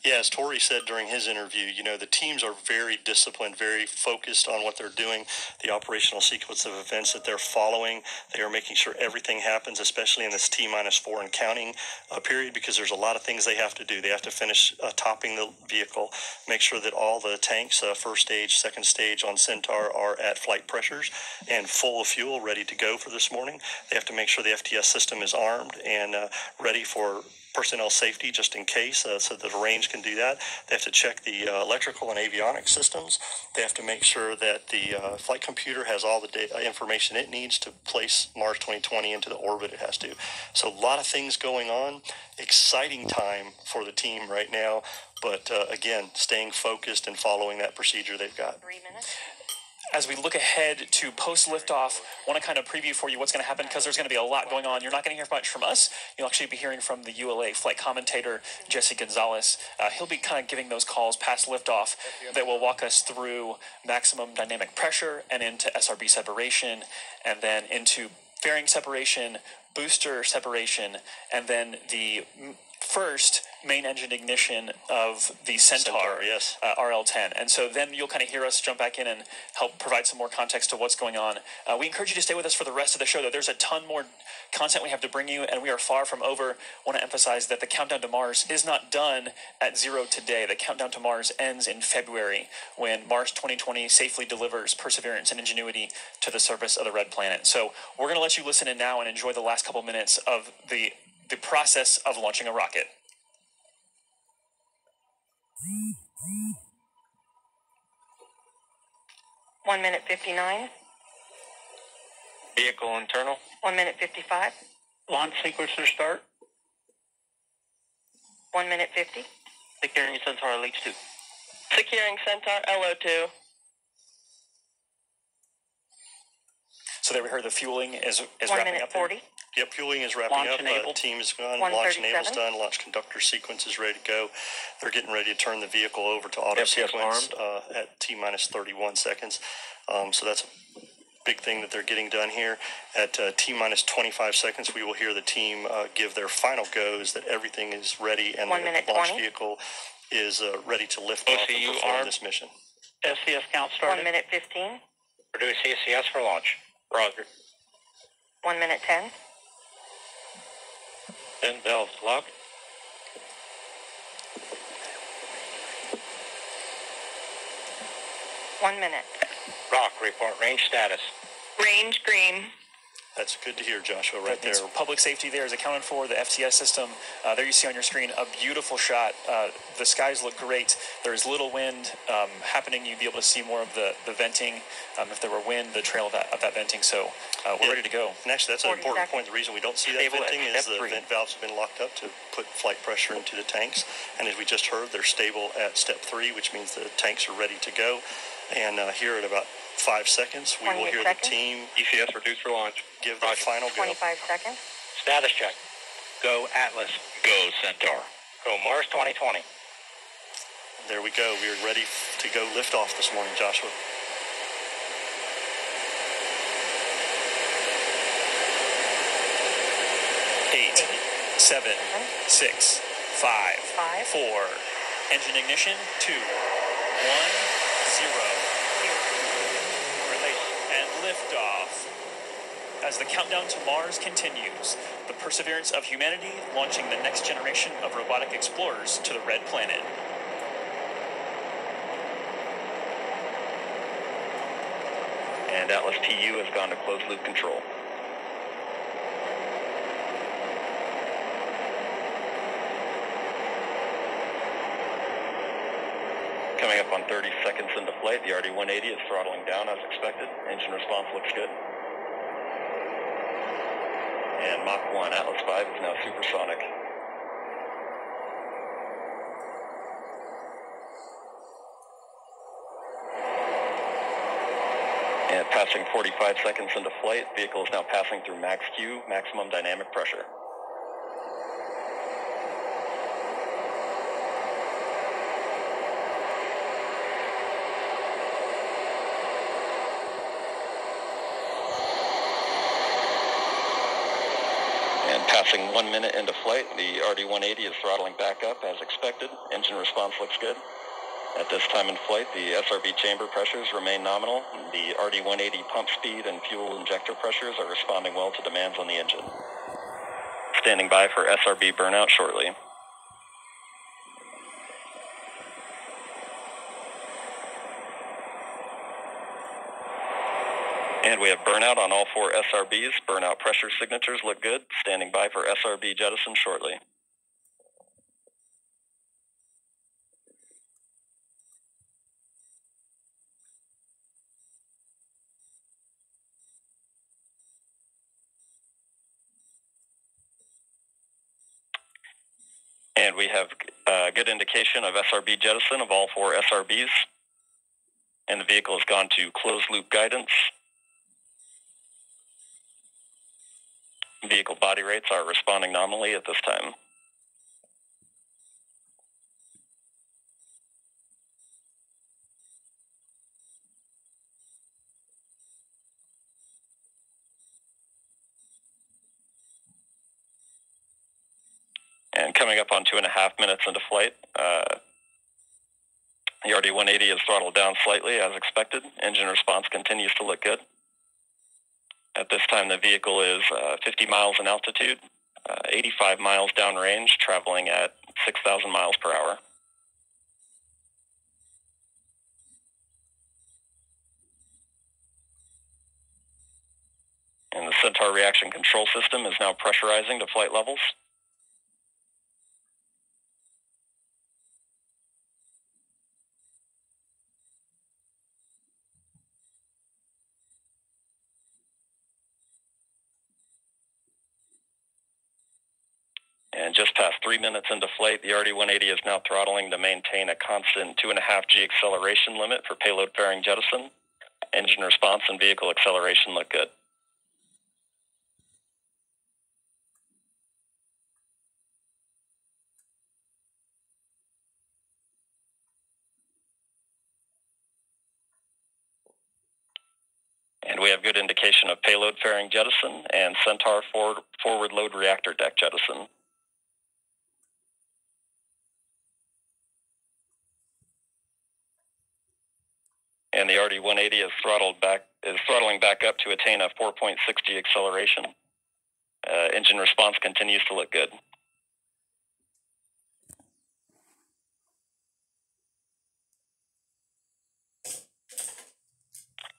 Yeah, as Tori said during his interview, you know, the teams are very disciplined, very focused on what they're doing, the operational sequence of events that they're following. They are making sure everything happens, especially in this T-4 and counting period, because there's a lot of things they have to do. They have to finish topping the vehicle, make sure that all the tanks, first stage, second stage on Centaur, are at flight pressures and full of fuel, ready to go for this morning. They have to make sure the FTS system is armed and ready for personnel safety just in case, so that the range can do that. They have to check the electrical and avionics systems. They have to make sure that the flight computer has all the information it needs to place Mars 2020 into the orbit it has to. So a lot of things going on. Exciting time for the team right now, but again, staying focused and following that procedure they've got. 3 minutes. As we look ahead to post-liftoff, I want to kind of preview for you what's going to happen, because there's going to be a lot going on. You're not going to hear much from us. You'll actually be hearing from the ULA flight commentator, Jesse Gonzalez. He'll be kind of giving those calls past liftoff that will walk us through maximum dynamic pressure and into SRB separation, and then into fairing separation, booster separation, and then the first main engine ignition of the Centaur, yes. RL-10. And so then you'll kind of hear us jump back in and help provide some more context to what's going on. We encourage you to stay with us for the rest of the show, though. There's a ton more content we have to bring you, and we are far from over. I want to emphasize that the countdown to Mars is not done at 0 today. The countdown to Mars ends in February, when Mars 2020 safely delivers Perseverance and Ingenuity to the surface of the red planet. So we're going to let you listen in now and enjoy the last couple minutes of the process of launching a rocket. One minute 59. Vehicle internal. 1 minute 55. Launch sequencer start. 1 minute 50. Securing Centaur LH2. Securing Centaur LO2. So there we heard the fueling is 1 wrapping minute up there. 40. Yep, fueling is wrapping Launch up. enabled. Team is gone. 137. Launch enable's done. Launch conductor sequence is ready to go. They're getting ready to turn the vehicle over to auto FTS sequence at T-31 seconds. So that's a big thing that they're getting done here. At T-25 seconds, we will hear the team give their final goes that everything is ready and 1 the minute launch 20. vehicle is ready to lift off and OCU perform armed. this mission. SCS count started. 1 minute 15. We're doing CCS for launch. Roger. 1 minute 10. 10 valves locked. One minute. Rock, report range status. Range green. That's good to hear, Joshua, right That means there. public safety there is accounted for. The FTS system, there you see on your screen a beautiful shot. The skies look great. There is little wind happening. You'd be able to see more of the venting. If there were wind, the trail of that venting. So we're ready to go. And actually, that's an 40 important seconds. point. The reason we don't see that Stable at venting is step the 3. vent valves have been locked up to put flight pressure into the tanks. And as we just heard, they're stable at step 3, which means the tanks are ready to go. And here at about 5 seconds, we will 28 hear seconds. the team ECS reduced for launch. give their final go. 25 seconds. Status check. Go Atlas. Go Centaur. Go Mars 2020. There we go. We are ready to go lift off this morning, Joshua. Eight, 7, 6, 5, 5. 4. Engine ignition. 2, 1, 0. Release. And liftoff. As the countdown to Mars continues, the perseverance of humanity launching the next generation of robotic explorers to the red planet. And Atlas TU has gone to closed loop control. Coming up on 30 seconds into flight, the RD-180 is throttling down as expected. Engine response looks good. And Mach 1 Atlas 5 is now supersonic. And passing 45 seconds into flight, vehicle is now passing through max Q, maximum dynamic pressure. Passing 1 minute into flight, the RD-180 is throttling back up as expected. Engine response looks good. At this time in flight, the SRB chamber pressures remain nominal. The RD-180 pump speed and fuel injector pressures are responding well to demands on the engine. Standing by for SRB burnout shortly. And we have burnout on all 4 SRBs. Burnout pressure signatures look good. Standing by for SRB jettison shortly. And we have a good indication of SRB jettison of all 4 SRBs. And the vehicle has gone to closed loop guidance. Vehicle body rates are responding nominally at this time. And coming up on 2.5 minutes into flight, the RD-180 is throttled down slightly as expected. Engine response continues to look good. At this time, the vehicle is 50 miles in altitude, 85 miles downrange, traveling at 6,000 miles per hour. And the Centaur reaction control system is now pressurizing to flight levels. And just past 3 minutes into flight, the RD-180 is now throttling to maintain a constant 2.5 G acceleration limit for payload fairing jettison. Engine response and vehicle acceleration look good. And we have good indication of payload fairing jettison and Centaur forward load reactor deck jettison. And the RD-180 is throttling back up to attain a 4.6 G acceleration. Engine response continues to look good.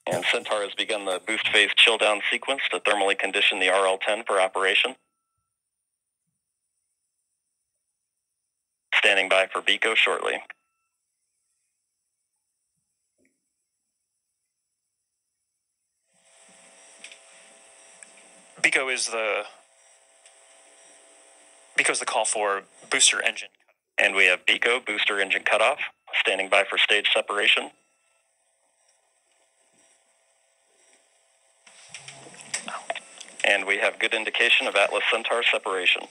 And Centaur has begun the boost phase chill down sequence to thermally condition the RL-10 for operation. Standing by for BECO shortly. BECO's the call for booster engine. And we have BECO, booster engine cutoff, standing by for stage separation. And we have good indication of Atlas Centaur separation.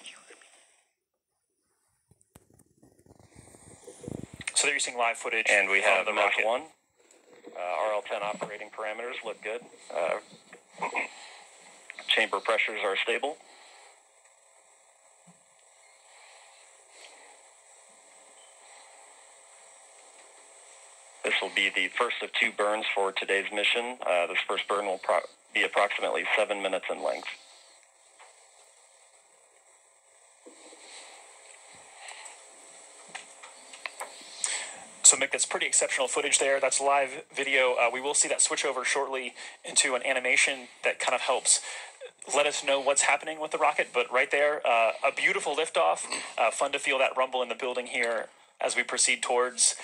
So they're using live footage. And we have the Mach rocket. 1. RL-10 operating parameters look good. Chamber pressures are stable. This will be the first of 2 burns for today's mission. This first burn will be approximately 7 minutes in length. So Mick, that's pretty exceptional footage there. That's live video. We will see that switch over shortly into an animation that kind of helps let us know what's happening with the rocket. But right there, a beautiful liftoff. Fun to feel that rumble in the building here as we proceed towards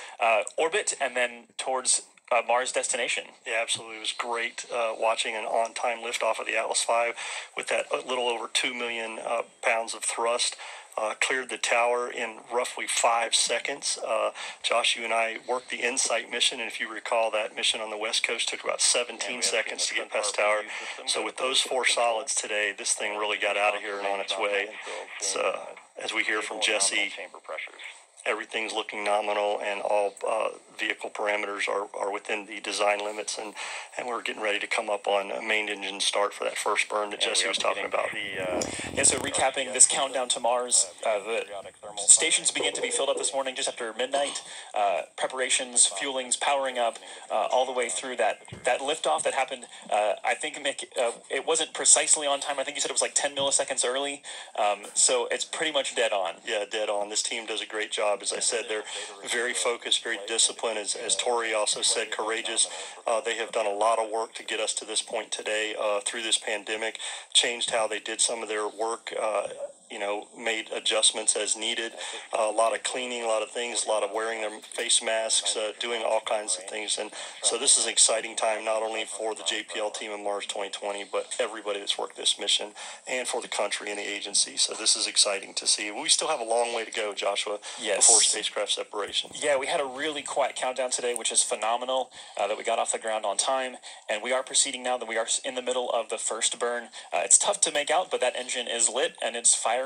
orbit and then towards Mars destination. Yeah, absolutely. It was great watching an on-time liftoff of the Atlas V with that little over 2 million pounds of thrust. Cleared the tower in roughly 5 seconds. Josh, you and I worked the InSight mission, and if you recall, that mission on the West Coast took about 17 seconds to get past tower. So with those 4 solids today, this thing really got out of here and on its way. It's, as we hear from Jesse, everything's looking nominal, and all vehicle parameters are within the design limits, and we're getting ready to come up on a main engine start for that first burn that Jesse was talking about. Yeah, so recapping this countdown to Mars, the stations begin to be filled up this morning just after midnight. Preparations, fuelings, powering up, all the way through that liftoff that happened. I think, Mick, it wasn't precisely on time. I think you said it was like 10 milliseconds early. So it's pretty much dead on. Yeah, dead on. This team does a great job. As I said, they're very focused, very disciplined. As Tori also said, courageous. They have done a lot of work to get us to this point today through this pandemic, changed how they did some of their work, made adjustments as needed, a lot of cleaning, a lot of things, a lot of wearing their face masks, doing all kinds of things. And so this is an exciting time, not only for the JPL team in Mars 2020, but everybody that's worked this mission, and for the country and the agency. So this is exciting to see. We still have a long way to go, Joshua, before spacecraft separation. Yeah, we had a really quiet countdown today, which is phenomenal, that we got off the ground on time. And we are proceeding now that we are in the middle of the first burn. It's tough to make out, but that engine is lit and it's firing.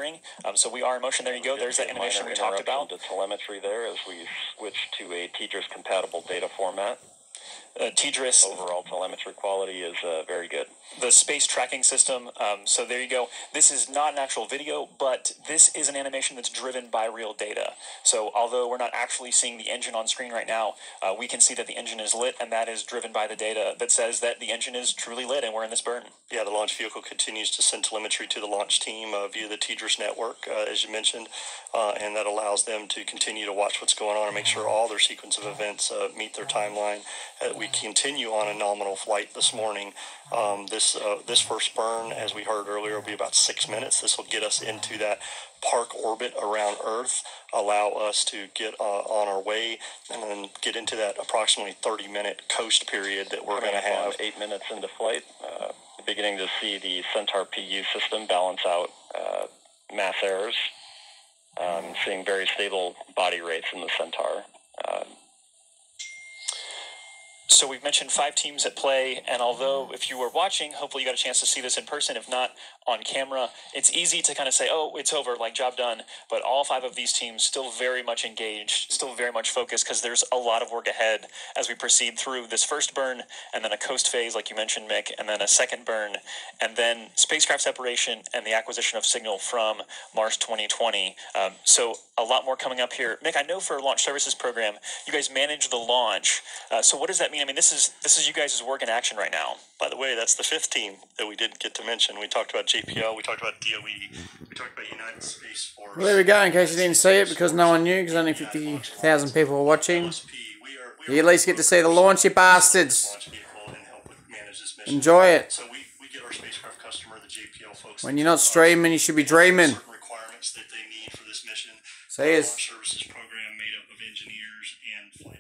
So we are in motion. There you go. There's that animation we talked about. The telemetry there as we switch to a TDRS compatible data format. TDRS. Overall telemetry quality is very good. The space tracking system. So there you go. This is not an actual video, but this is an animation that's driven by real data. So although we're not actually seeing the engine on screen right now, we can see that the engine is lit, and that is driven by the data that says that the engine is truly lit and we're in this burn. Yeah, the launch vehicle continues to send telemetry to the launch team via the TDRS network, as you mentioned, and that allows them to continue to watch what's going on and make sure all their sequence of events meet their timeline. We continue on a nominal flight this morning. This first burn, as we heard earlier, will be about 6 minutes. This will get us into that park orbit around Earth, allow us to get on our way, and then get into that approximately 30-minute coast period that we're going to have. 8 minutes into flight, beginning to see the Centaur PU system balance out mass errors. Seeing very stable body rates in the Centaur. So we've mentioned 5 teams at play, and although if you were watching, hopefully you got a chance to see this in person, if not on camera, it's easy to kind of say, oh, it's over, like job done, but all 5 of these teams still very much engaged, still very much focused, because there's a lot of work ahead as we proceed through this first burn, and then a coast phase, like you mentioned, Mick, and then a second burn, and then spacecraft separation and the acquisition of signal from Mars 2020. So a lot more coming up here. Mick, I know for Launch Services Program, you guys manage the launch. So what does that mean? I mean, this is you guys' work in action right now. By the way, that's the 5th team that we didn't get to mention. We talked about JPL, we talked about DOE, we talked about United Space Force. Well, there we go, in case you didn't see it, because no one knew, because only 50,000 people were watching. You at least get to see the launch, you bastards. Enjoy it. So we get our spacecraft customer, the JPL folks. When you're not streaming, you should be dreaming. Certain requirements that they need for this mission. See us. Launch Services Program made up of engineers and flight